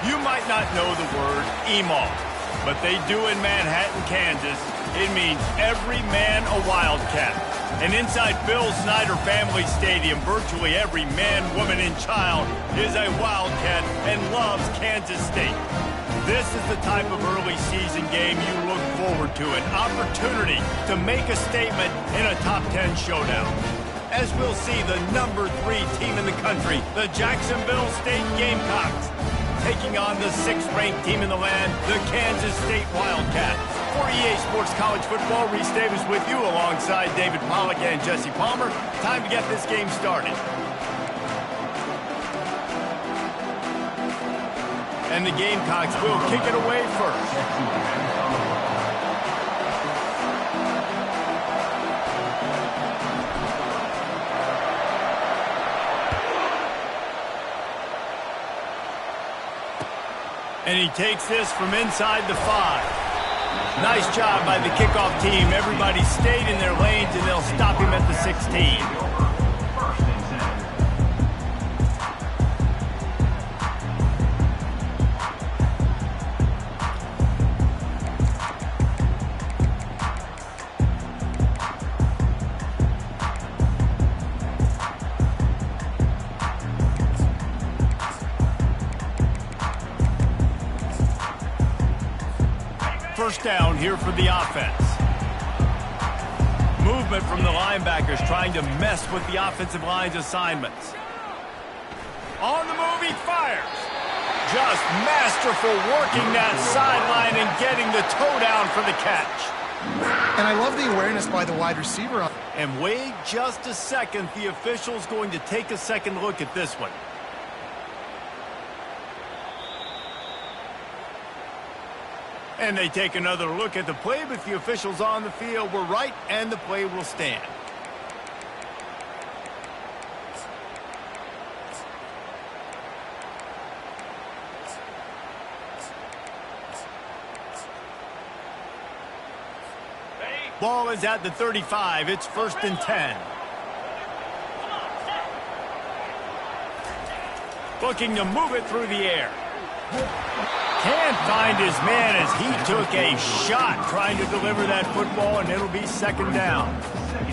You might not know the word EMAW, but they do in Manhattan, Kansas. It means every man a Wildcat. And inside Bill Snyder Family Stadium, virtually every man, woman, and child is a Wildcat and loves Kansas State. This is the type of early season game you look forward to, an opportunity to make a statement in a top 10 showdown. As we'll see the number 3 team in the country, the Jacksonville State Gamecocks, taking on the 6th-ranked team in the land, the Kansas State Wildcats. For EA Sports College Football, Reese Davis with you alongside David Pollack and Jesse Palmer. Time to get this game started. And the Gamecocks will kick it away first. And he takes this from inside the 5. Nice job by the kickoff team. Everybody stayed in their lanes, and they'll stop him at the 16. First down here for the offense. Movement from the linebackers trying to mess with the offensive line's assignments. On the move, he fires. Just masterful working that sideline and getting the toe down for the catch. And I love the awareness by the wide receiver. And wait just a second. The official's going to take a second look at this one. And they take another look at the play, but the officials on the field were right, and the play will stand. Ball is at the 35. It's 1st and 10. Looking to move it through the air. Can't find his man as he took a shot trying to deliver that football, and it'll be 2nd down.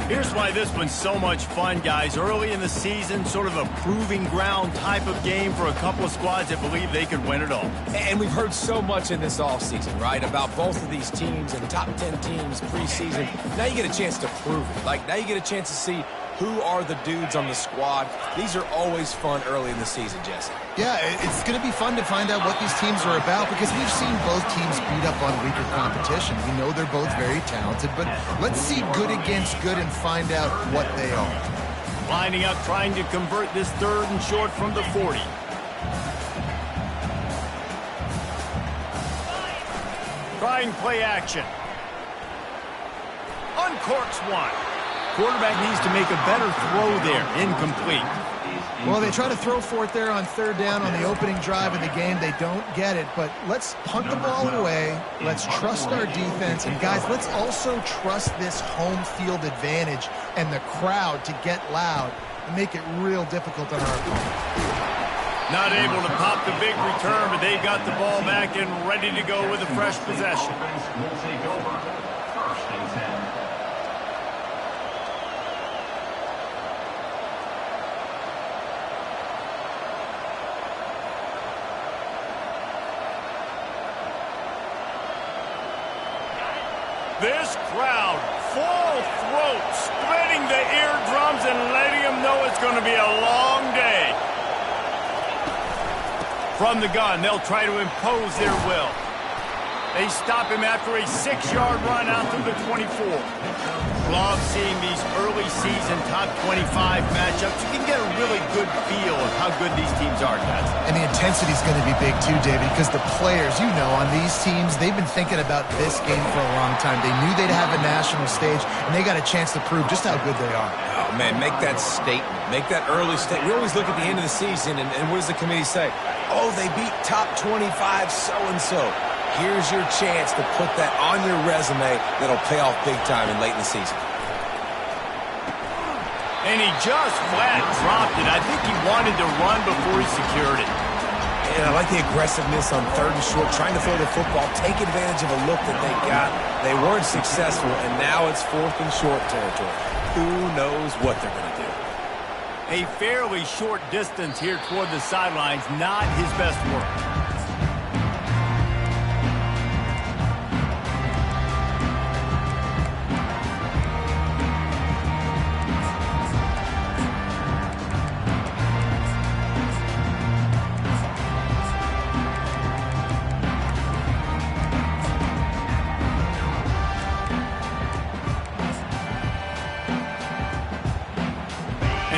Here's why this one's so much fun, guys. Early in the season, sort of a proving ground type of game for a couple of squads that believe they could win it all. And we've heard so much in this offseason, right, about both of these teams and top 10 teams preseason. Now you get a chance to prove it. Like, now you get a chance to see who are the dudes on the squad. These are always fun early in the season, Jesse. Yeah, it's going to be fun to find out what these teams are about because we've seen both teams beat up on weaker competition. We know they're both very talented, but let's see good against good and find out what they are. Lining up, trying to convert this 3rd and short from the 40. Trying play action. Uncorks one. Quarterback needs to make a better throw there. Incomplete. Well, they try to throw for it there on 3rd down on the opening drive of the game. They don't get it, but let's punt the ball away. Let's trust our defense. And, guys, let's also trust this home field advantage and the crowd to get loud and make it real difficult on our opponent. Not able to pop the big return, but they've got the ball back and ready to go with a fresh possession. This crowd, full throat, splitting the eardrums and letting them know it's going to be a long day. From the gun, they'll try to impose their will. They stop him after a 6-yard run out to the 24. Love seeing these early season top 25 matchups. You can get a really good feel of how good these teams are, guys. And the intensity is going to be big too, David, because the players, you know, on these teams, they've been thinking about this game for a long time. They knew they'd have a national stage, and they got a chance to prove just how good they are. Oh, man, make that statement. Make that early statement. We always look at the end of the season, and what does the committee say? Oh, they beat top 25 so-and-so. Here's your chance to put that on your resume that'll pay off big time and late in the season. And he just flat dropped it. I think he wanted to run before he secured it. And I like the aggressiveness on 3rd and short, trying to throw the football, take advantage of a look that they got. They weren't successful, and now it's 4th and short territory. Who knows what they're going to do? A fairly short distance here toward the sidelines, not his best work.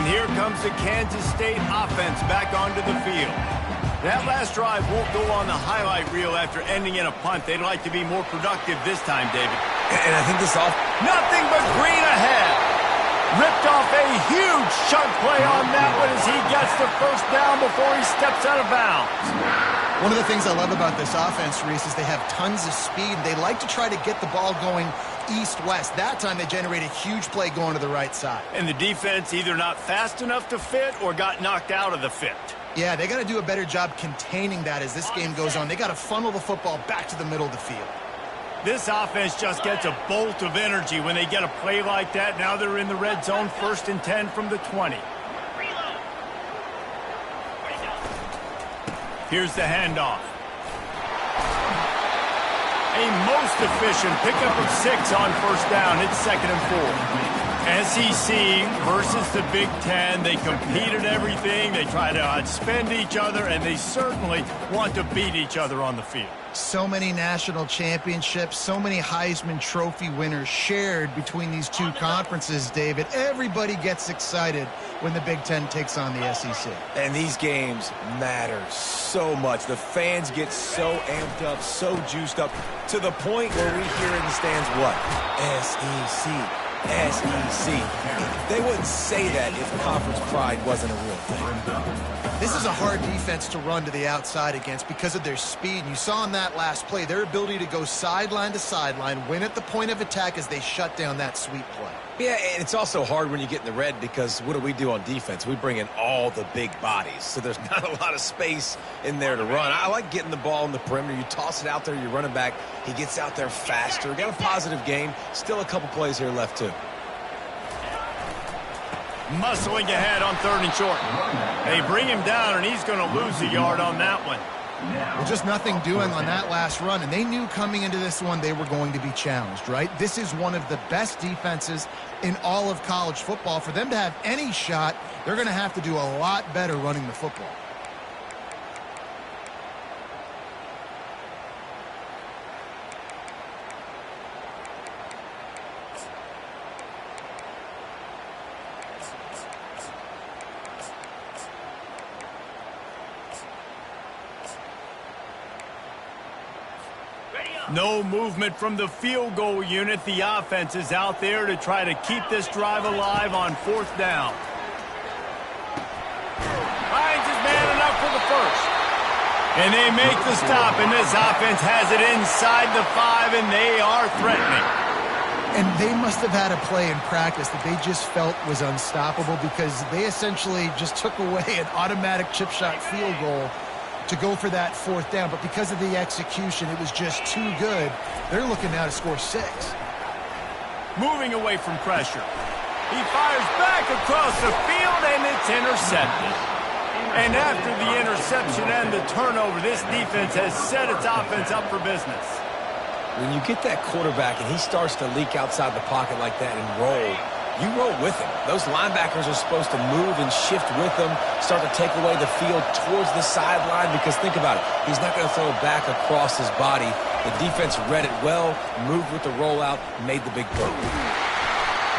Here comes the Kansas State offense back onto the field. That last drive won't go on the highlight reel after ending in a punt. They'd like to be more productive this time, David. And I think this nothing but green ahead. Ripped off a huge chunk play on that one as he gets the first down before he steps out of bounds. One of the things I love about this offense, Reese, is they have tons of speed. They like to try to get the ball going east-west. That time they generated a huge play going to the right side. And the defense either not fast enough to fit or got knocked out of the fit. Yeah, they got to do a better job containing that as this game goes on. They got to funnel the football back to the middle of the field. This offense just gets a bolt of energy when they get a play like that. Now they're in the red zone, 1st and 10 from the 20. Here's the handoff. A most efficient pickup of 6 on 1st down. It's 2nd and 4. SEC versus the Big Ten. They compete at everything. They try to outspend each other, and they certainly want to beat each other on the field. So many national championships, so many Heisman Trophy winners shared between these two conferences, David. Everybody gets excited when the Big Ten takes on the SEC. And these games matter so much. The fans get so amped up, so juiced up, to the point where we hear in the stands what? SEC. SEC. They wouldn't say that if conference pride wasn't a real thing. This is a hard defense to run to the outside against because of their speed. And you saw in that last play their ability to go sideline to sideline, win at the point of attack as they shut down that sweep play. Yeah, and it's also hard when you get in the red because what do we do on defense? We bring in all the big bodies, so there's not a lot of space in there to run. I like getting the ball in the perimeter. You toss it out there, you're running back. He gets out there faster. Got a positive game. Still a couple plays here left, too. Muscling ahead on 3rd and short. They bring him down, and he's going to lose a yard on that one. Well, just nothing doing on that last run, and they knew coming into this one they were going to be challenged, right? This is one of the best defenses in all of college football. For them to have any shot, they're going to have to do a lot better running the football. No movement from the field goal unit. The offense is out there to try to keep this drive alive on 4th down. Finds his man enough for the first. And they make the stop, and this offense has it inside the 5, and they are threatening. And they must have had a play in practice that they just felt was unstoppable because they essentially just took away an automatic chip shot field goal to go for that 4th down, but because of the execution, it was just too good. They're looking now to score 6. Moving away from pressure. He fires back across the field, and it's intercepted. And after the interception and the turnover, this defense has set its offense up for business. When you get that quarterback and he starts to leak outside the pocket like that and roll, you roll with him. Those linebackers are supposed to move and shift with him, start to take away the field towards the sideline because think about it. He's not going to throw it back across his body. The defense read it well, moved with the rollout, made the big play.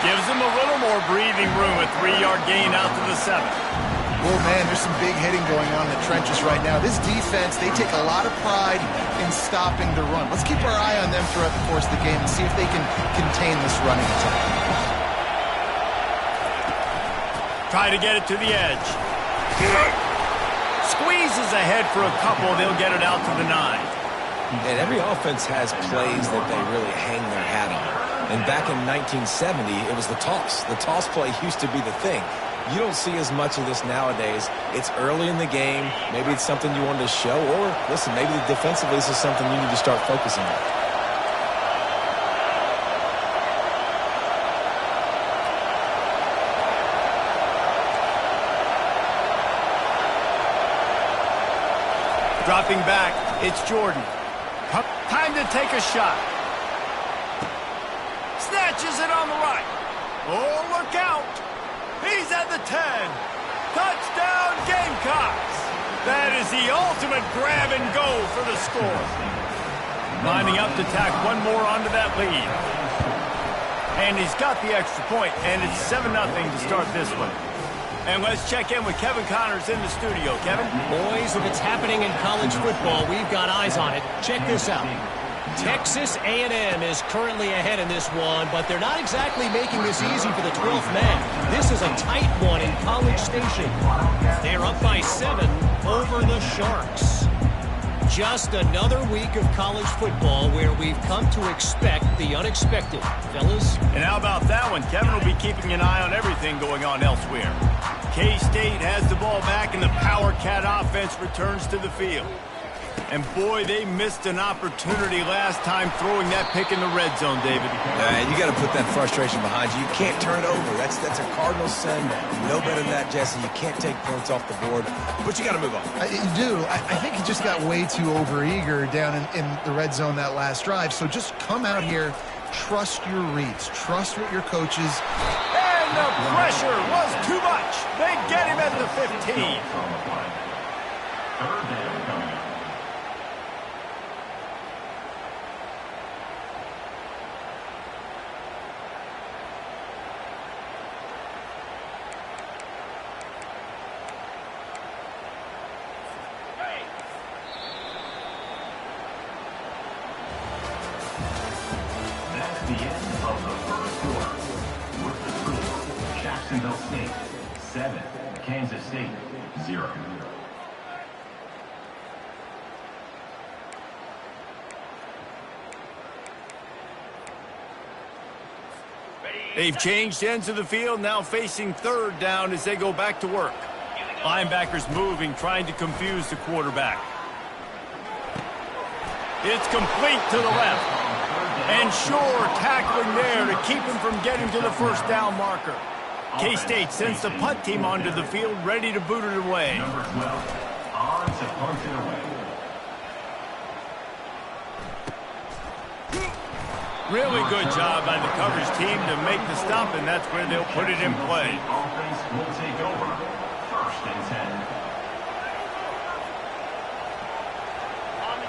Gives him a little more breathing room, a 3-yard gain out to the 7. Oh, man, there's some big hitting going on in the trenches right now. This defense, they take a lot of pride in stopping the run. Let's keep our eye on them throughout the course of the game and see if they can contain this running attack. Try to get it to the edge. Squeezes ahead for a couple. They'll get it out to the 9. And every offense has plays that they really hang their hat on. And back in 1970, it was the toss. The toss play used to be the thing. You don't see as much of this nowadays. It's early in the game. Maybe it's something you wanted to show. Or, listen, maybe defensively this is something you need to start focusing on. Dropping back, it's Jordan. Time to take a shot. Snatches it on the right. Oh, look out. He's at the 10. Touchdown, Gamecocks. That is the ultimate grab and go for the score. Lining up to tack one more onto that lead. And he's got the extra point, and it's 7-0 to start this one. And let's check in with Kevin Connors in the studio. Kevin? Boys, if it's happening in college football, we've got eyes on it. Check this out. Texas A&M is currently ahead in this one, but they're not exactly making this easy for the 12th man. This is a tight one in College Station. They're up by 7 over the Sharks. Just another week of college football where we've come to expect the unexpected. Fellas? And how about that one? Kevin will be keeping an eye on everything going on elsewhere. K-State has the ball back, and the Power Cat offense returns to the field. And, boy, they missed an opportunity last time throwing that pick in the red zone, David. You got to put that frustration behind you. You can't turn it over. That's a Cardinal sin. You know better than that, Jesse. You can't take points off the board, but you got to move on. You do. I think he just got way too overeager down in the red zone that last drive. So just come out here, trust your reads, trust what your coaches. And the pressure was too much. They get him at the 15. The end of the first quarter. With the score, Jacksonville State 7, Kansas State 0. They've changed ends of the field, now facing third down as they go back to work. Linebackers moving, trying to confuse the quarterback. It's complete to the left. And sure, tackling there to keep him from getting to the first down marker. K-State sends the punt team onto the field, ready to boot it away. Number 12, on to punt it away. Really good job by the coverage team to make the stop, and that's where they'll put it in play. Offense will take over. 1st and 10.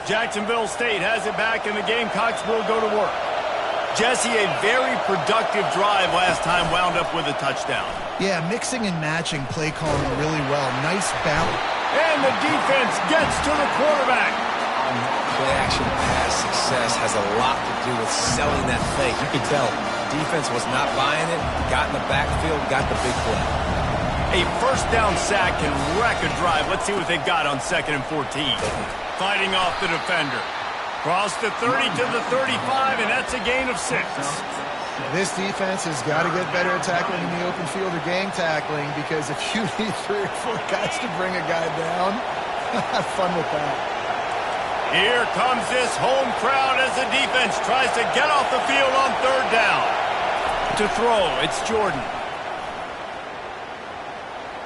Jacksonville State has it back, and the Gamecocks will go to work. Jesse, a very productive drive last time, wound up with a touchdown. Yeah, mixing and matching play calling really well. Nice balance. And the defense gets to the quarterback. Play-action pass success has a lot to do with selling that fake. You can tell defense was not buying it, got in the backfield, got the big play. A first down sack can wreck a drive. Let's see what they've got on 2nd and 14. Fighting off the defender. Cross the 30 to the 35, and that's a gain of 6. This defense has got to get better at tackling in the open field or game tackling, because if you need 3 or 4 guys to bring a guy down, have fun with that. Here comes this home crowd as the defense tries to get off the field on 3rd down. To throw, it's Jordan.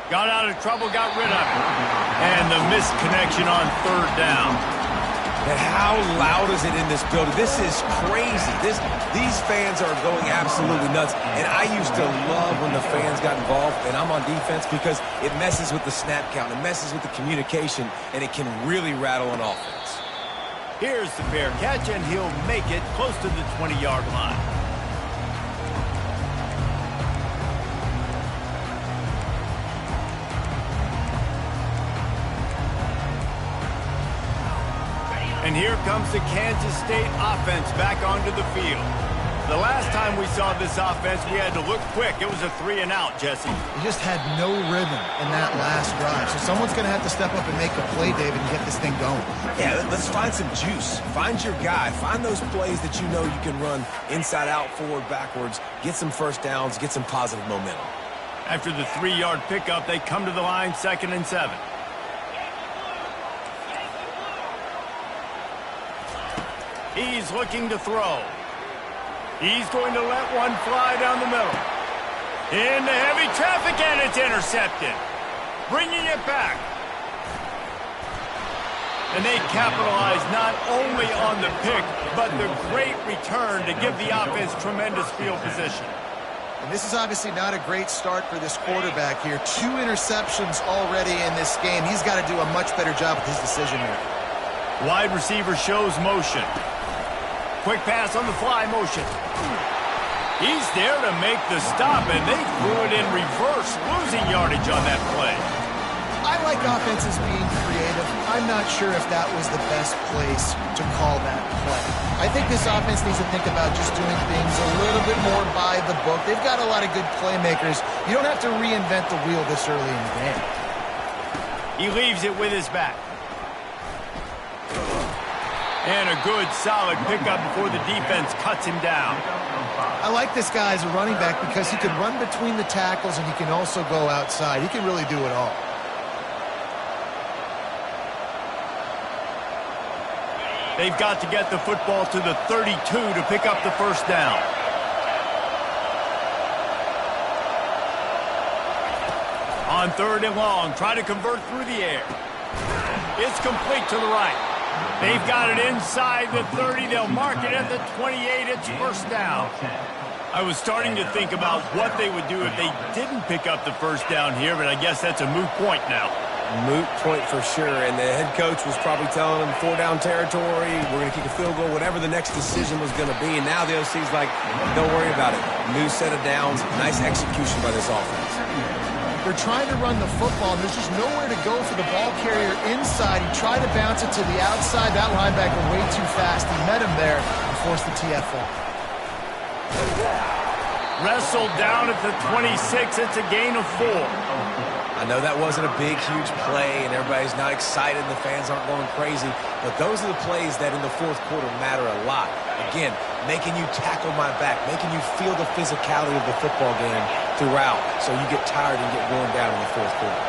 Got out of trouble, got rid of it. And the missed connection on 3rd down. And how loud is it in this building? This is crazy. These fans are going absolutely nuts. And I used to love when the fans got involved, and I'm on defense, because it messes with the snap count, it messes with the communication, and it can really rattle an offense. Here's the fair catch, and he'll make it close to the 20-yard line. And here comes the Kansas State offense back onto the field. The last time we saw this offense, we had to look quick. It was a 3-and-out, Jesse. He just had no rhythm in that last drive. So someone's going to have to step up and make a play, David, and get this thing going. Yeah, let's find some juice. Find your guy. Find those plays that you know you can run inside out, forward, backwards. Get some first downs. Get some positive momentum. After the 3-yard pickup, they come to the line 2nd and 7. He's looking to throw. He's going to let one fly down the middle. Into heavy traffic, and it's intercepted. Bringing it back. And they capitalize not only on the pick, but the great return to give the offense tremendous field position. And this is obviously not a great start for this quarterback here. 2 interceptions already in this game. He's got to do a much better job with his decision here. Wide receiver shows motion. Quick pass on the fly motion. He's there to make the stop, and they threw it in reverse, losing yardage on that play. I like offenses being creative. I'm not sure if that was the best place to call that play. I think this offense needs to think about just doing things a little bit more by the book. They've got a lot of good playmakers. You don't have to reinvent the wheel this early in the game. He leaves it with his back. And a good, solid pickup before the defense cuts him down. I like this guy as a running back because he can run between the tackles and he can also go outside. He can really do it all. They've got to get the football to the 32 to pick up the first down. On 3rd and long, try to convert through the air. It's complete to the right. They've got it inside the 30. They'll mark it at the 28. It's first down. I was starting to think about what they would do if they didn't pick up the first down here, but I guess that's a moot point now. Moot point for sure, and the head coach was probably telling them 4-down territory, we're going to kick a field goal, whatever the next decision was going to be, and now the OC's like, don't worry about it. New set of downs, nice execution by this offense. They're trying to run the football, and there's just nowhere to go for the ball carrier inside. He tried to bounce it to the outside. That linebacker way too fast. He met him there and forced the TFL. Wrestled down at the 26. It's a gain of 4. I know that wasn't a big, huge play, and everybody's not excited. The fans aren't going crazy. But those are the plays that in the 4th quarter matter a lot. Again, making you tackle my back, making you feel the physicality of the football game throughout, so you get tired and get worn down in the 4th quarter.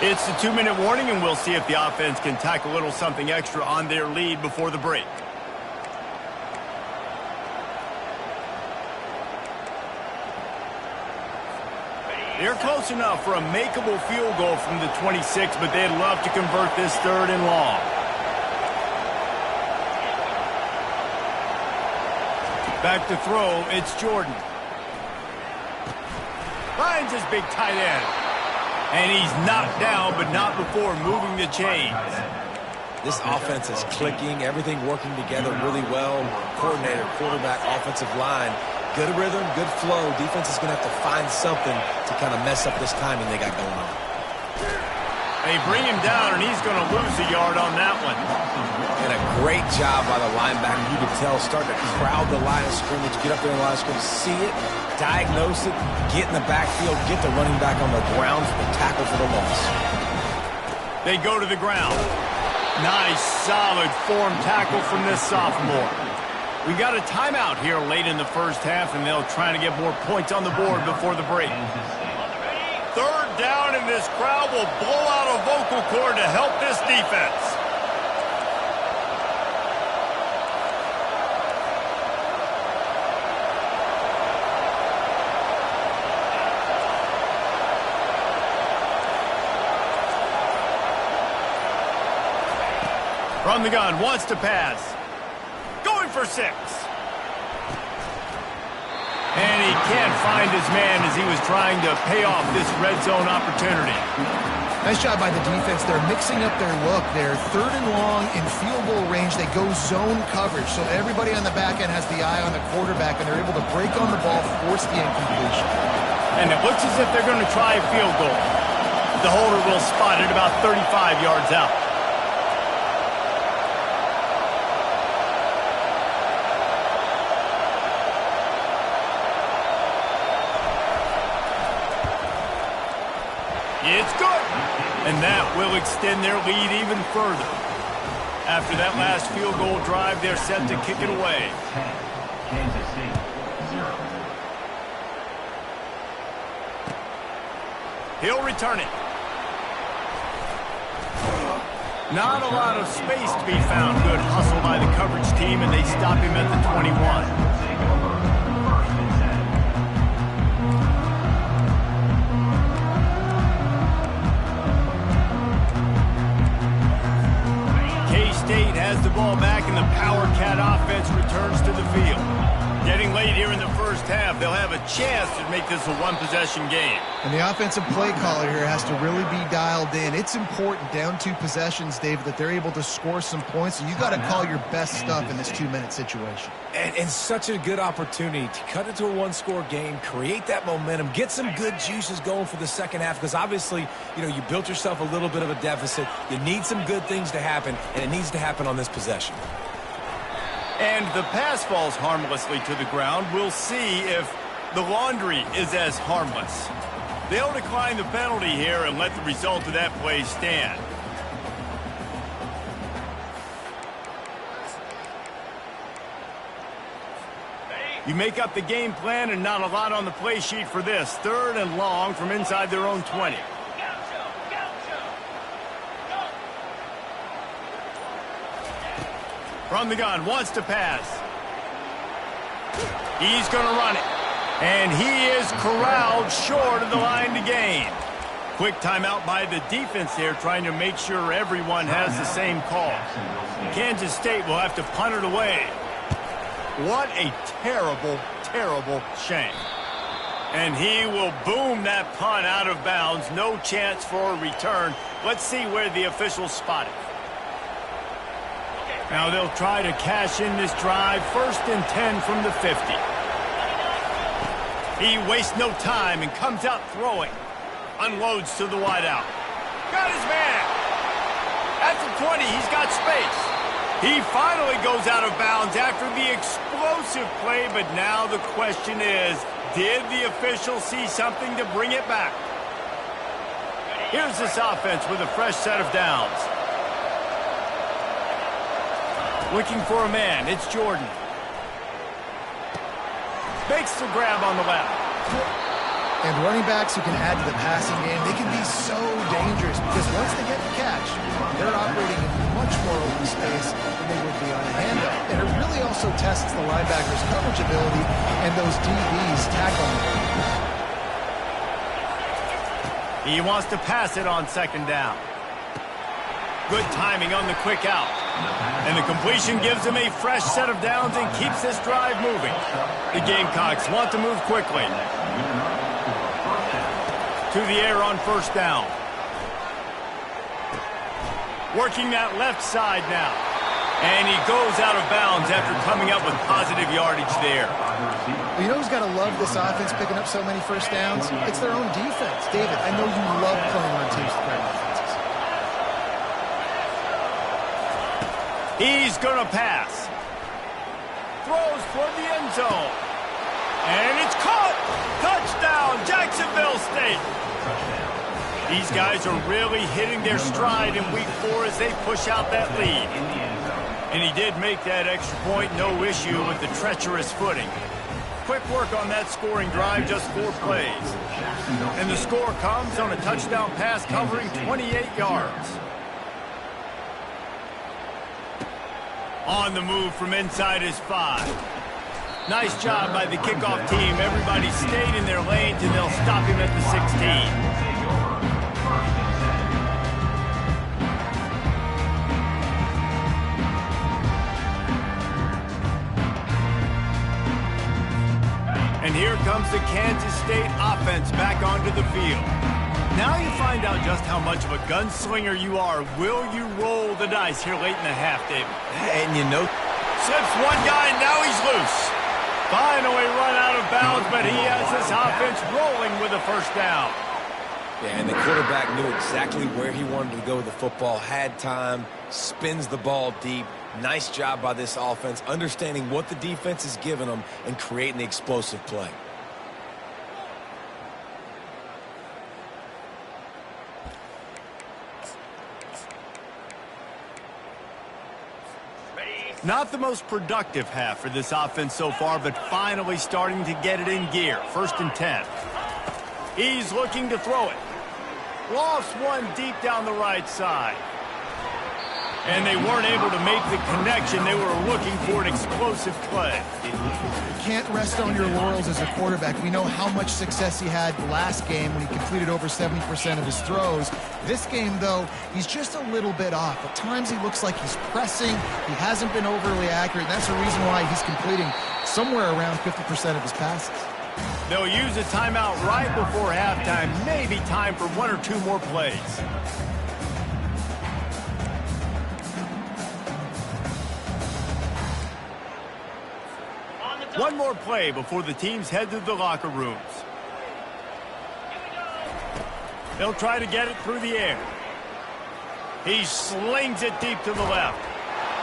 It's the 2-minute warning, and we'll see if the offense can tack a little something extra on their lead before the break. They're close enough for a makeable field goal from the 26, but they'd love to convert this 3rd and long. Back to throw, it's Jordan. Finds his big tight end. And he's knocked down, but not before moving the chains. This offense is clicking, everything working together really well. Coordinator, quarterback, offensive line. Good rhythm, good flow. Defense is going to have to find something to kind of mess up this timing they got going on. They bring him down, and he's going to lose a yard on that one. And a great job by the linebacker. You could tell, starting to crowd the line of scrimmage, get up there in the line of scrimmage, see it, diagnose it, get in the backfield, get the running back on the ground for the tackle for the loss. They go to the ground. Nice, solid form tackle from this sophomore. We got a timeout here late in the first half, and they'll try to get more points on the board before the break. 3rd down, and this crowd will blow out a vocal cord to help this defense. From the gun, wants to pass. Going for 6. And he can't find his man as he was trying to pay off this red zone opportunity. Nice job by the defense. They're mixing up their look. They're 3rd and long in field goal range. They go zone coverage, so everybody on the back end has the eye on the quarterback, and they're able to break on the ball, force the incompletion. And it looks as if they're going to try a field goal. The holder will spot it about 35 yards out. And that will extend their lead even further. After that last field goal drive, they're set to kick it away. 10, Kansas State, 0. He'll return it. Not a lot of space to be found. Good hustle by the coverage team, and they stop him at the 21. Take over, 1st and 10. K-State has the ball back, and the Power Cat offense returns to the field. Getting late here in the first half, they'll have a chance to make this a one-possession game. And the offensive play caller here has to really be dialed in. It's important, down 2 possessions, David, that they're able to score some points. So you got to call your best stuff in this 2-minute situation. And such a good opportunity to cut into a one-score game, create that momentum, get some good juices going for the second half, because obviously, you know, you built yourself a little bit of a deficit. You need some good things to happen, and it needs to happen on this possession. And the pass falls harmlessly to the ground. We'll see if the laundry is as harmless. They'll decline the penalty here and let the result of that play stand. You make up the game plan and not a lot on the play sheet for this. 3rd and long from inside their own 20. From the gun, wants to pass. He's going to run it. And he is corralled short of the line to gain. Quick timeout by the defense here, trying to make sure everyone has the same call. Kansas State will have to punt it away. What a terrible, terrible shame. And he will boom that punt out of bounds. No chance for a return. Let's see where the officials spot it. Now they'll try to cash in this drive. 1st and 10 from the 50. He wastes no time and comes out throwing. Unloads to the wideout. Got his man. At the 20, he's got space. He finally goes out of bounds after the explosive play, but now the question is, did the official see something to bring it back? Here's this offense with a fresh set of downs. Looking for a man, it's Jordan. Makes the grab on the left. And running backs who can add to the passing game, they can be so dangerous because once they get the catch, they're operating in much more open space than they would be on a handoff. And it really also tests the linebackers' coverage ability and those DBs tackling them. He wants to pass it on 2nd down. Good timing on the quick out. And the completion gives him a fresh set of downs and keeps this drive moving. The Gamecocks want to move quickly. To the air on 1st down. Working that left side now. And he goes out of bounds after coming up with positive yardage there. Well, you know who's got to love this offense picking up so many 1st downs? It's their own defense. David, I know you love playing on teams with great offenses. He's going to pass. Throws for the end zone. And it's caught. Touchdown, Jacksonville State. These guys are really hitting their stride in week 4 as they push out that lead. And he did make that extra point, no issue with the treacherous footing. Quick work on that scoring drive, just 4 plays. And the score comes on a touchdown pass covering 28 yards. On the move from inside his 5. Nice job by the kickoff team. Everybody stayed in their lanes, and they'll stop him at the 16. And here comes the Kansas State offense back onto the field. Now you find out just how much of a gunslinger you are. Will you roll the dice here late in the half, David? And you know, slips one guy, and now he's loose. Finally run out of bounds, but he has this offense rolling with a 1st down. yeah, and the quarterback knew exactly where he wanted to go with the football, had time, spins the ball deep. Nice job by this offense, understanding what the defense is giving them and creating the explosive play. Not the most productive half for this offense so far, but finally starting to get it in gear. 1st and 10. He's looking to throw it. Lost one deep down the right side. And they weren't able to make the connection. They were looking for an explosive play. Can't rest on your laurels as a quarterback. We know how much success he had last game when he completed over 70% of his throws. This game, though, he's just a little bit off. At times he looks like he's pressing. He hasn't been overly accurate. And that's the reason why he's completing somewhere around 50% of his passes. They'll use a timeout right before halftime. Maybe time for 1 or 2 more plays. One more play before the teams head to the locker rooms. They'll try to get it through the air. He slings it deep to the left.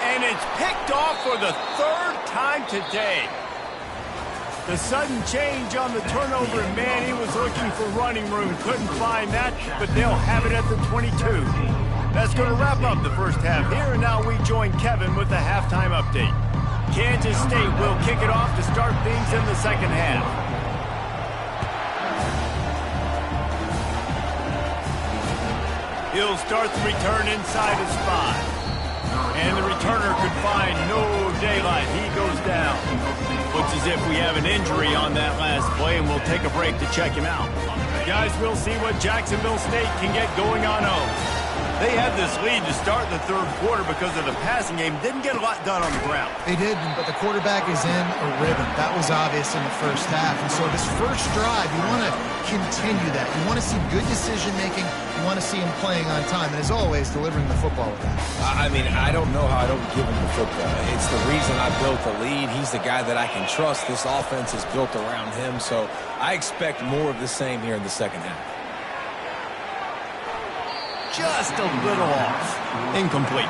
And it's picked off for the 3rd time today. The sudden change on the turnover, and man, he was looking for running room. Couldn't find that, but they'll have it at the 22. That's going to wrap up the first half here, and now we join Kevin with the halftime update. Kansas State will kick it off to start things in the second half. He'll start the return inside his 5. And the returner could find no daylight. He goes down. Looks as if we have an injury on that last play, and we'll take a break to check him out. Guys, we'll see what Jacksonville State can get going on home. They had this lead to start the 3rd quarter because of the passing game. Didn't get a lot done on the ground. They did, but the quarterback is in a rhythm. That was obvious in the first half. And so this first drive, you want to continue that. You want to see good decision-making. You want to see him playing on time. And as always, delivering the football with that. I mean, I don't know how I don't give him the football. It's the reason I built the lead. He's the guy that I can trust. This offense is built around him. So I expect more of the same here in the second half. Just a little off. Incomplete.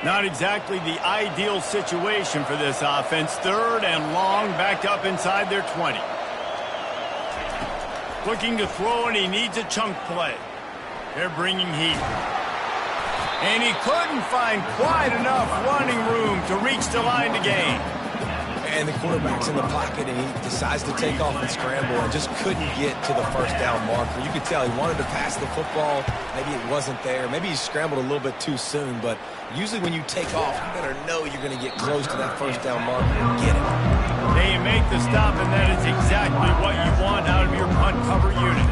Not exactly the ideal situation for this offense. 3rd and long, backed up inside their 20. Looking to throw, and he needs a chunk play. They're bringing heat. And he couldn't find quite enough running room to reach the line to gain. And the quarterback's in the pocket, and he decides to take off and scramble and just couldn't get to the 1st down marker. You could tell he wanted to pass the football. Maybe it wasn't there. Maybe he scrambled a little bit too soon. But usually when you take off, you better know you're going to get close to that 1st down marker and get it. They make the stop, and that is exactly what you want out of your punt cover unit.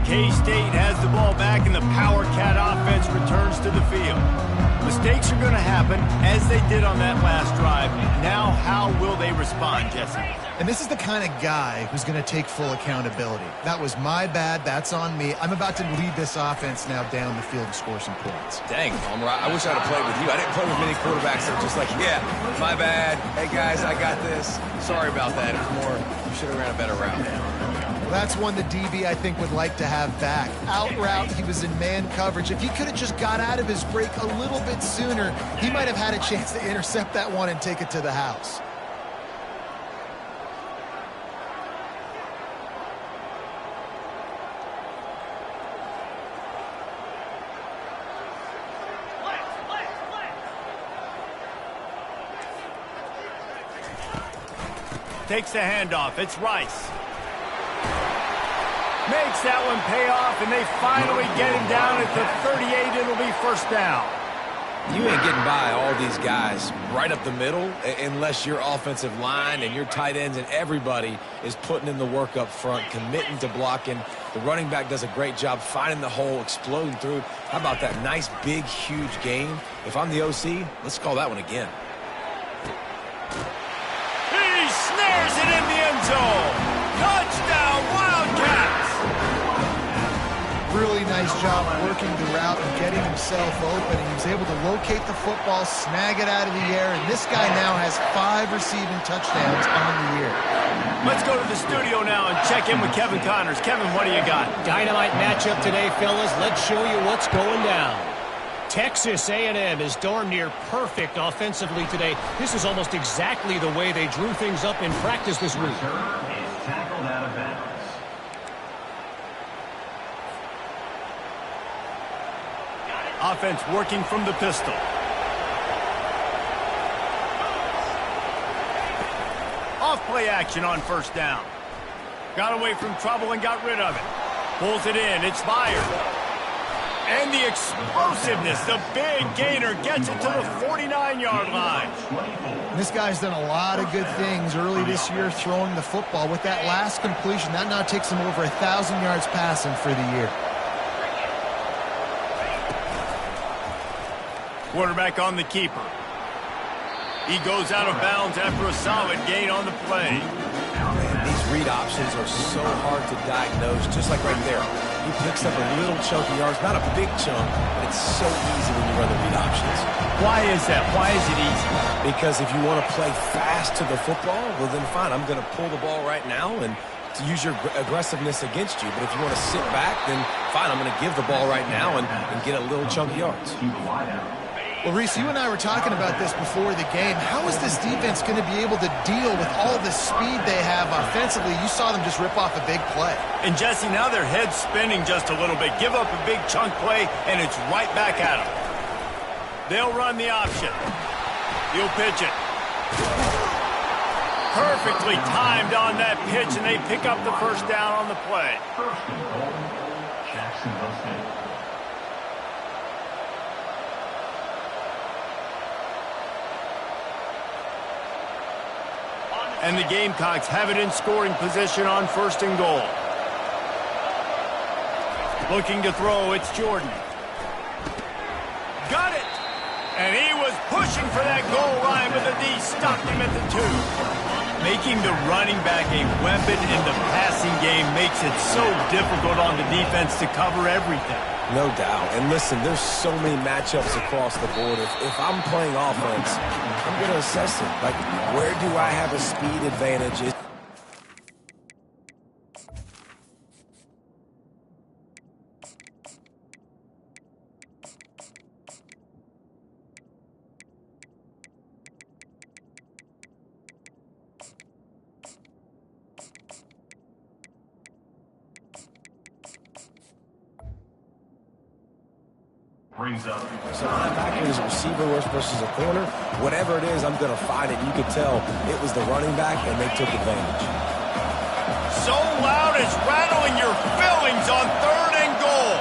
K-State has the ball back, and the Power Cat offense returns to the field. Mistakes are going to happen, as they did on that last drive. Now, how will they respond, Jesse? And this is the kind of guy who's going to take full accountability. That was my bad. That's on me. I'm about to lead this offense now down the field and score some points. Dang, Palmer, I wish I'd have played with you. I didn't play with many quarterbacks that are just like, yeah, my bad. Hey, guys, I got this. Sorry about that. It was more, you should have ran a better route. Well, that's one the DB, I think, would like to have back. Out route, he was in man coverage. If he could have just got out of his break a little bit sooner, he might have had a chance to intercept that one and take it to the house. Takes the handoff. It's Rice. Makes that one pay off, and they finally get him down at the 38. It'll be 1st down. You ain't getting by all these guys right up the middle unless your offensive line and your tight ends and everybody is putting in the work up front, committing to blocking. The running back does a great job finding the hole, exploding through. How about that nice, big, huge game? If I'm the OC, let's call that one again. He snares it in the end zone. Touchdown, Wildcats! Really nice job working the route and getting himself open. And he was able to locate the football, snag it out of the air, and this guy now has 5 receiving touchdowns on the year. Let's go to the studio now and check in with Kevin Connors. Kevin, what do you got? Dynamite matchup today, fellas. Let's show you what's going down. Texas A&M is darn near perfect offensively today. This is almost exactly the way they drew things up in practice this week. Return is tackled out of bounds. Offense working from the pistol. Off play action on first down. Got away from trouble and got rid of it. Pulls it in. It's fired. And the explosiveness, the big gainer gets it to the 49-yard line. This guy's done a lot of good things early this year throwing the football. With that last completion, that now takes him over 1,000 yards passing for the year. Quarterback on the keeper. He goes out of bounds after a solid gain on the play. Man, these read options are so hard to diagnose, just like right there. He picks up a little chunky yards, not a big chunk, but it's so easy when you run the read options. Why is that? Why is it easy? Because if you want to play fast to the football, well then fine, I'm going to pull the ball right now and to use your aggressiveness against you. But if you want to sit back, then fine, I'm going to give the ball right now and get a little chunky yards. Well, Reese, you and I were talking about this before the game. How is this defense going to be able to deal with all the speed they have offensively? You saw them just rip off a big play. And, Jesse, now their head's spinning just a little bit. Give up a big chunk play, and it's right back at them. They'll run the option. He'll pitch it. Perfectly timed on that pitch, and they pick up the first down on the play. First and goal, Jacksonville State. And the Gamecocks have it in scoring position on first and goal. Looking to throw, it's Jordan. Got it! And he was pushing for that goal line, but the D stopped him at the 2. Making the running back a weapon in the passing game makes it so difficult on the defense to cover everything. No doubt. And listen, there's so many matchups across the board. If I'm playing offense, I'm going to assess it. Like, where do I have a speed advantage? Brings up. So linebacker is a receiver versus a corner. Whatever it is, I'm going to find it. You could tell it was the running back, and they took advantage. So loud it's rattling your fillings on third and goal.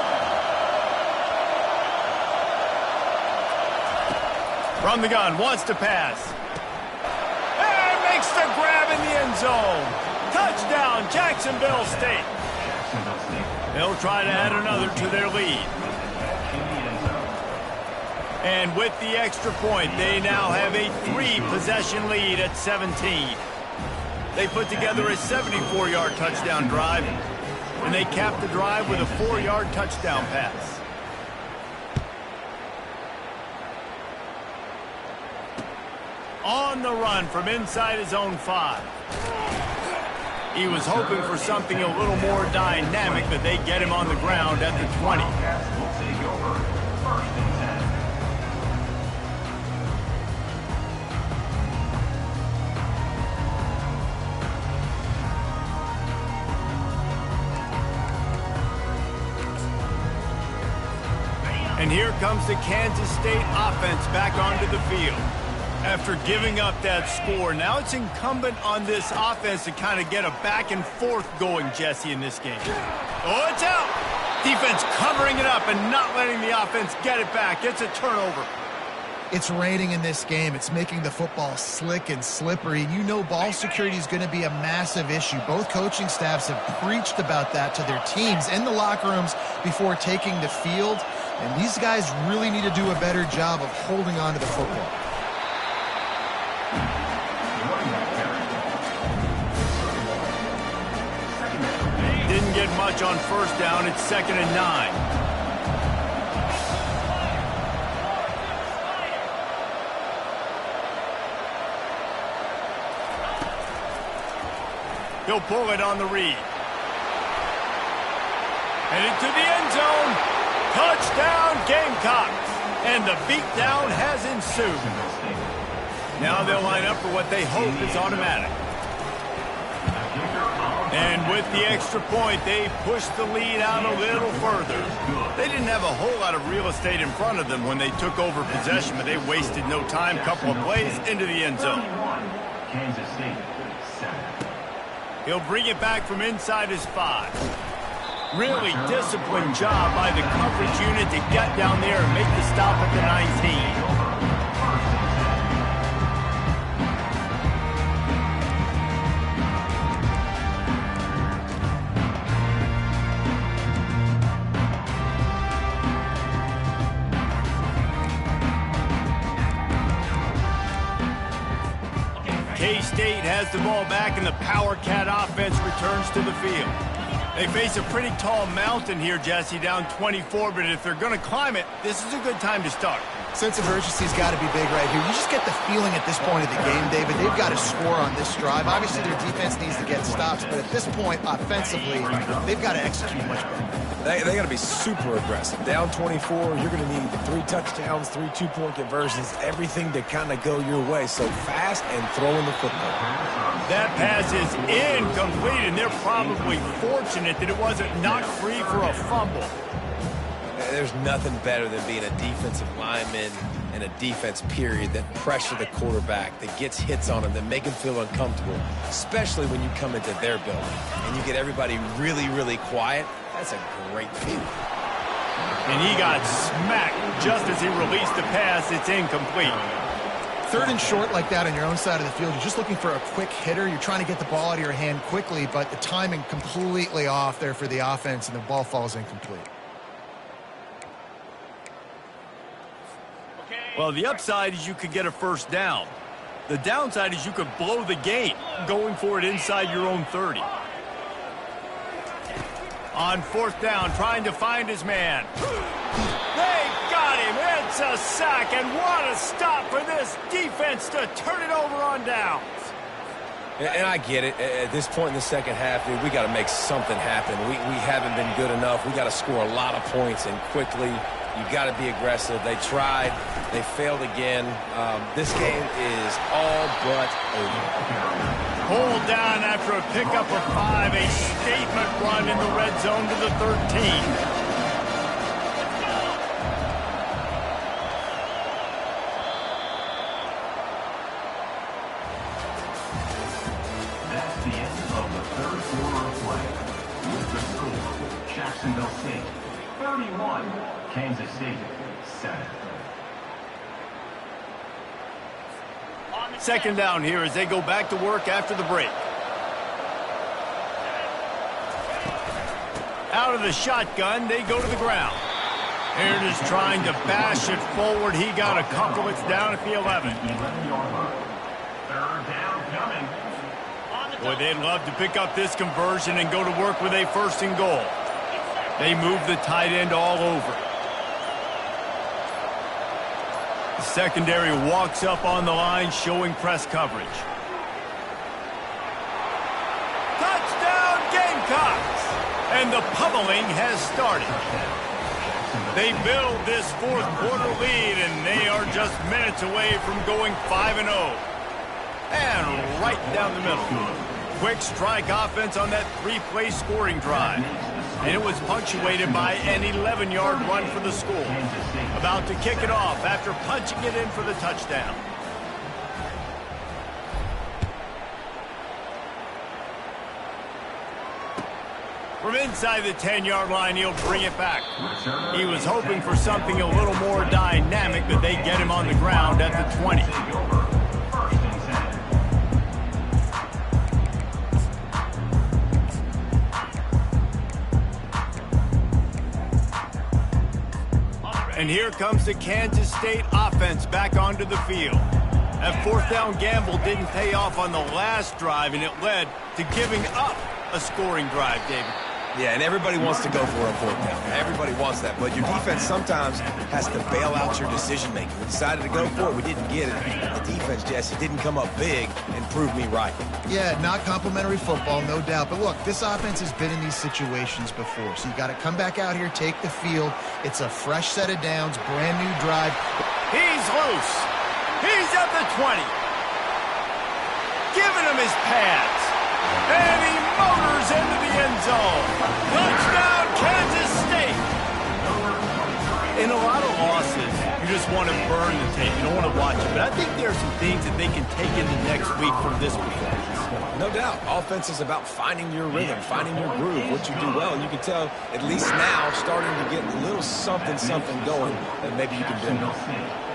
From the gun, wants to pass. And makes the grab in the end zone. Touchdown, Jacksonville State. Jacksonville State. They'll try to add another to their lead. And with the extra point, they now have a 3-possession lead at 17. They put together a 74-yard touchdown drive, and they capped the drive with a 4-yard touchdown pass. On the run from inside his own 5. He was hoping for something a little more dynamic, but they get him on the ground at the 20. Will take over. First and 10. And here comes the Kansas State offense back onto the field. After giving up that score, now it's incumbent on this offense to kind of get a back and forth going, Jesse, in this game. Oh, it's out! Defense covering it up and not letting the offense get it back. It's a turnover. It's raining in this game. It's making the football slick and slippery. And you know ball security is going to be a massive issue. Both coaching staffs have preached about that to their teams in the locker rooms before taking the field. And these guys really need to do a better job of holding on to the football. Didn't get much on first down. It's 2nd and 9. He'll pull it on the read. And into the end zone. Touchdown, Gamecocks. And the beatdown has ensued. Now they'll line up for what they hope is automatic. And with the extra point, they pushed the lead out a little further. They didn't have a whole lot of real estate in front of them when they took over possession, but they wasted no time. Couple of plays into the end zone. Kansas State, 7. He'll bring it back from inside his 5. Really disciplined job by the coverage unit to get down there and make the stop at the 19. K-State has the ball back, and the Power Cat offense returns to the field. They face a pretty tall mountain here, Jesse, down 24, but if they're going to climb it, this is a good time to start. Sense of urgency's got to be big right here. You just get the feeling at this point of the game, David, they've got to score on this drive. Obviously, their defense needs to get stops, but at this point, offensively, they've got to execute much better. They got to be super aggressive. Down 24, you're going to need 3 touchdowns, 3 two-point conversions, everything to kind of go your way. So fast and throwing the football. That pass is incomplete, and they're probably fortunate that it wasn't knocked free for a fumble. There's nothing better than being a defensive lineman and a defense period that pressure the quarterback, that gets hits on him, that make him feel uncomfortable, especially when you come into their building and you get everybody really, really quiet. That's a great feeling. And he got smacked just as he released the pass. It's incomplete. 3rd and short like that on your own side of the field, you're just looking for a quick hitter. You're trying to get the ball out of your hand quickly, but the timing completely off there for the offense, and the ball falls incomplete. Well, the upside is you could get a first down. The downside is you could blow the game going for it inside your own 30. On 4th down, trying to find his man. They got him. It's a sack, and what a stop for this defense to turn it over on downs. And I get it. At this point in the second half, dude, we got to make something happen. We haven't been good enough. We got to score a lot of points and quickly. You got to be aggressive. They tried. They failed again. This game is all but over. Pulled down after a pickup of 5, a statement run in the red zone to the 13. That's the end of the 3rd quarter of play. With the score, Jacksonville State, 31. Kansas State, 7. 2nd down here as they go back to work after the break. Out of the shotgun, they go to the ground. Aaron is trying to bash it forward. He got a couple. It's down at the 11. 11-yard line. 3rd down coming. Boy, they'd love to pick up this conversion and go to work with a 1st and goal. They move the tight end all over. The secondary walks up on the line, showing press coverage. Touchdown, Gamecocks! And the pummeling has started. They build this 4th quarter lead, and they are just minutes away from going 5-0. And right down the middle. Quick strike offense on that 3-play scoring drive. And it was punctuated by an 11-yard run for the school. About to kick it off after punching it in for the touchdown. From inside the 10-yard line, he'll bring it back. He was hoping for something a little more dynamic, but they get him on the ground at the 20. And here comes the Kansas State offense back onto the field. That 4th down gamble didn't pay off on the last drive, and it led to giving up a scoring drive, David. Yeah, and everybody wants to go for a fourth down. Everybody wants that. But your defense sometimes has to bail out your decision-making. We decided to go for it. We didn't get it. The defense, Jesse, didn't come up big and prove me right. Yeah, not complimentary football, no doubt. But look, this offense has been in these situations before. So you got to come back out here, take the field. It's a fresh set of downs, brand new drive. He's loose. He's at the 20. Giving him his pads. And he motors into the end zone. Touchdown, Kansas State. In a lot of losses, you just want to burn the tape. You don't want to watch it. But I think there are some things that they can take into next week from this performance. No doubt. Offense is about finding your rhythm, finding your groove, what you do well. And you can tell, at least now, starting to get a little something going that maybe you can build.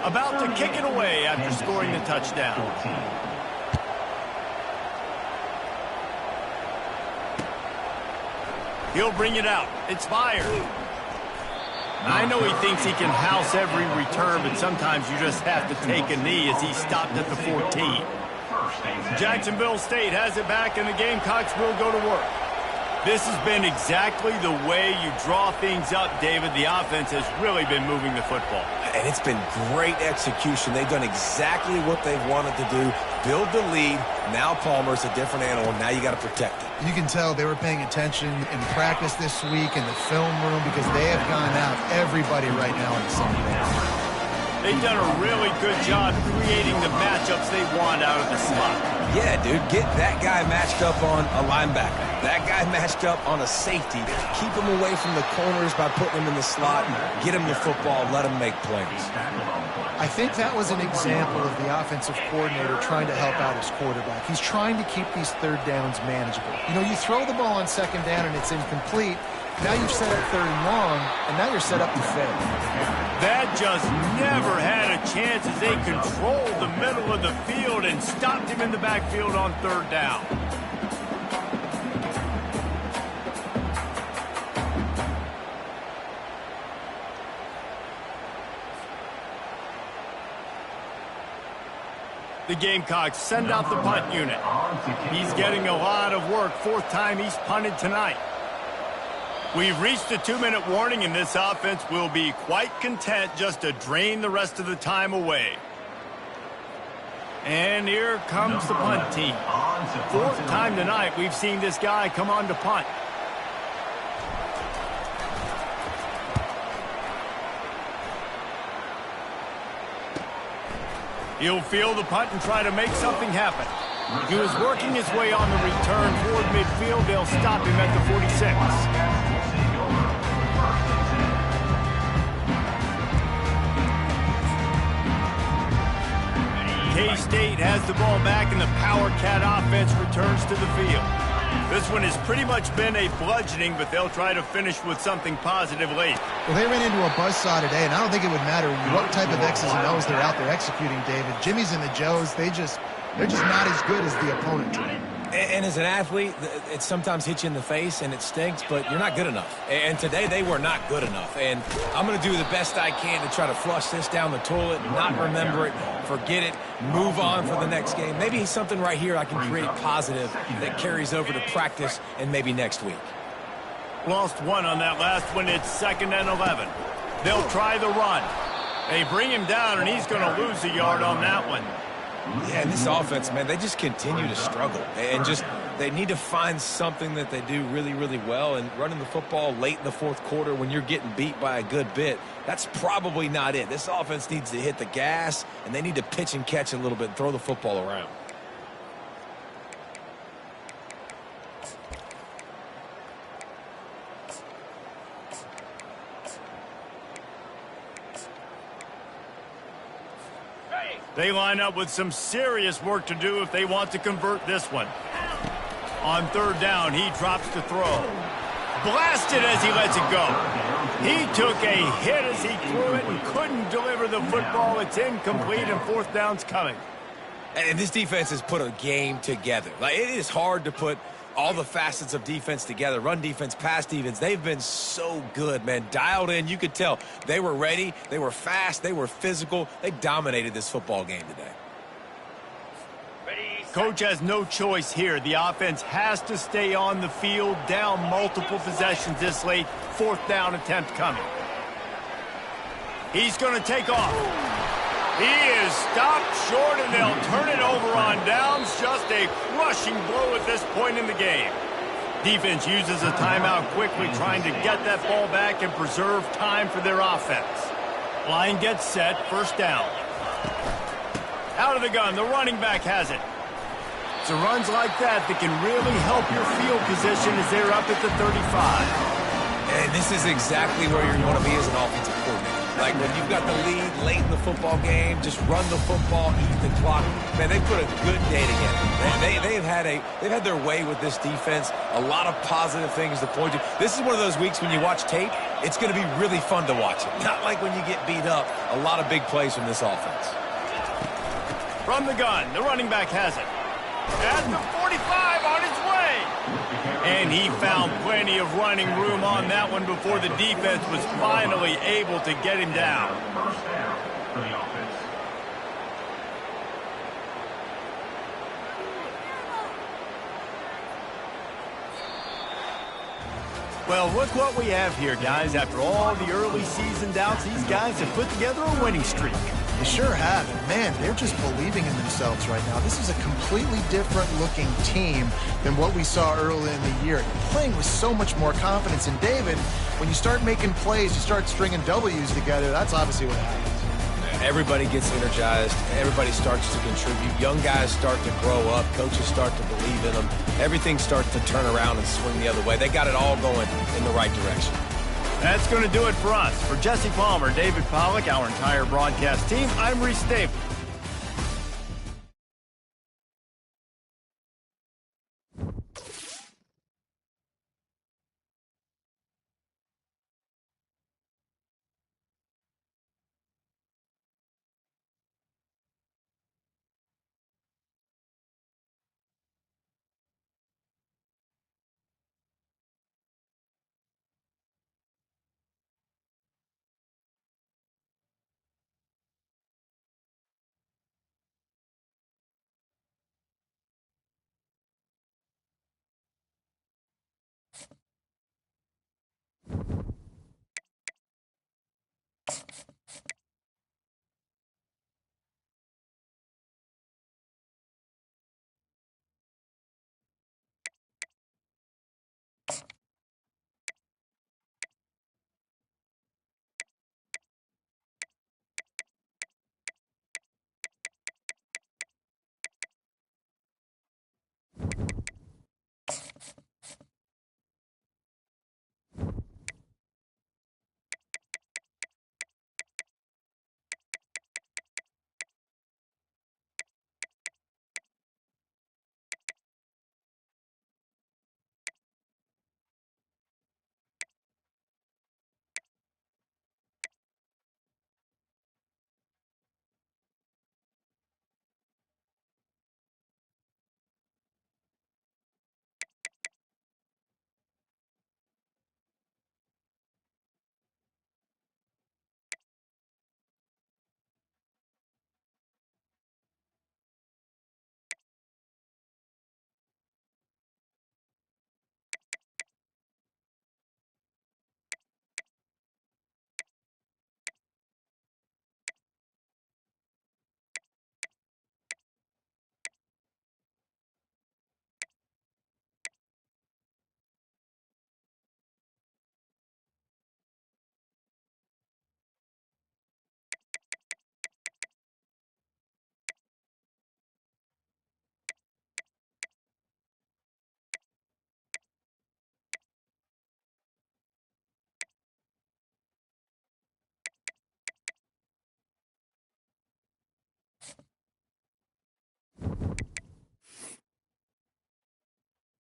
About to kick it away after scoring the touchdown. He'll bring it out. It's fired. I know he thinks he can house every return, but sometimes you just have to take a knee as he stopped at the 14. Jacksonville State has it back, and the Gamecocks will go to work. This has been exactly the way you draw things up, David. The offense has really been moving the football. And it's been great execution. They've done exactly what they've wanted to do. Build the lead. Now Palmer's a different animal. Now you got to protect it. You can tell they were paying attention in practice this week in the film room because they have gone out everybody right now in the same page. They've done a really good job creating the matchups they want out of the slot. Yeah, dude, get that guy matched up on a linebacker. That guy matched up on a safety. Keep him away from the corners by putting him in the slot. Get him the football. Let him make plays. I think that was an example of the offensive coordinator trying to help out his quarterback. He's trying to keep these third downs manageable. You know, you throw the ball on second down and it's incomplete. Now you've set up third and long, and now you're set up to fail. That just never had a chance as they controlled the middle of the field and stopped him in the backfield on third down. The Gamecocks send out the punt unit. He's getting a lot of work. Fourth time he's punted tonight. We've reached the 2-minute warning, and this offense will be quite content just to drain the rest of the time away. And here comes the punt team. Fourth time tonight we've seen this guy come on to punt. He'll field the punt and try to make something happen. He was working his way on the return toward midfield. They'll stop him at the 46. K-State has the ball back, and the Power Cat offense returns to the field. This one has pretty much been a bludgeoning, but they'll try to finish with something positive late. Well, they ran into a buzzsaw today, and I don't think it would matter what type of X's and O's they're out there executing, David. Jimmy's and the Joes, they're just not as good as the opponent team. And as an athlete, it sometimes hits you in the face and it stinks, but you're not good enough. And today they were not good enough. And I'm going to do the best I can to try to flush this down the toilet, not remember it, forget it, move on for the next game. Maybe something right here I can create positive that carries over to practice and maybe next week. Lost one on that last one. It's 2nd and 11. They'll try the run. They bring him down, and he's going to lose a yard on that one. Yeah, and this offense, man, they just continue to struggle. And they need to find something that they do really, really well. And running the football late in the fourth quarter when you're getting beat by a good bit, that's probably not it. This offense needs to hit the gas, and they need to pitch and catch a little bit and throw the football around. They line up with some serious work to do if they want to convert this one. On third down, he drops to throw. Blasted as he lets it go. He took a hit as he threw it and couldn't deliver the football. It's incomplete, and fourth down's coming. And this defense has put a game together. Like, it is hard to put all the facets of defense together. Run defense, pass defense. They've been so good, man. Dialed in. You could tell they were ready. They were fast. They were physical. They dominated this football game today. Ready, Coach has no choice here. The offense has to stay on the field, down multiple possessions this late. 4th down attempt coming. He's going to take off. He is stopped short, and they'll turn it over on downs. Just a crushing blow at this point in the game. Defense uses a timeout quickly, trying to get that ball back and preserve time for their offense. Line gets set, 1st down. Out of the gun, the running back has it. It's runs like that can really help your field position as they're up at the 35. And this is exactly where you're going to be as an offensive coordinator. Like when you've got the lead late in the football game, just run the football, eat the clock. Man, they put a good day together. They've had their way with this defense. A lot of positive things to point to. This is one of those weeks when you watch tape, it's going to be really fun to watch it. Not like when you get beat up. A lot of big plays from this offense. From the gun, the running back has it. At the 45 on its way. And he found plenty of running room on that one before the defense was finally able to get him down. 1st down for the offense. Well, look what we have here, guys. After all the early season doubts, these guys have put together a winning streak. They sure have. And man, they're just believing in themselves right now. This is a completely different looking team than what we saw early in the year. They're playing with so much more confidence. And David, when you start making plays, you start stringing W's together, that's obviously what happens. Everybody gets energized. Everybody starts to contribute. Young guys start to grow up. Coaches start to believe in them. Everything starts to turn around and swing the other way. They got it all going in the right direction. That's going to do it for us. For Jesse Palmer, David Pollack, our entire broadcast team, I'm Reese Davis.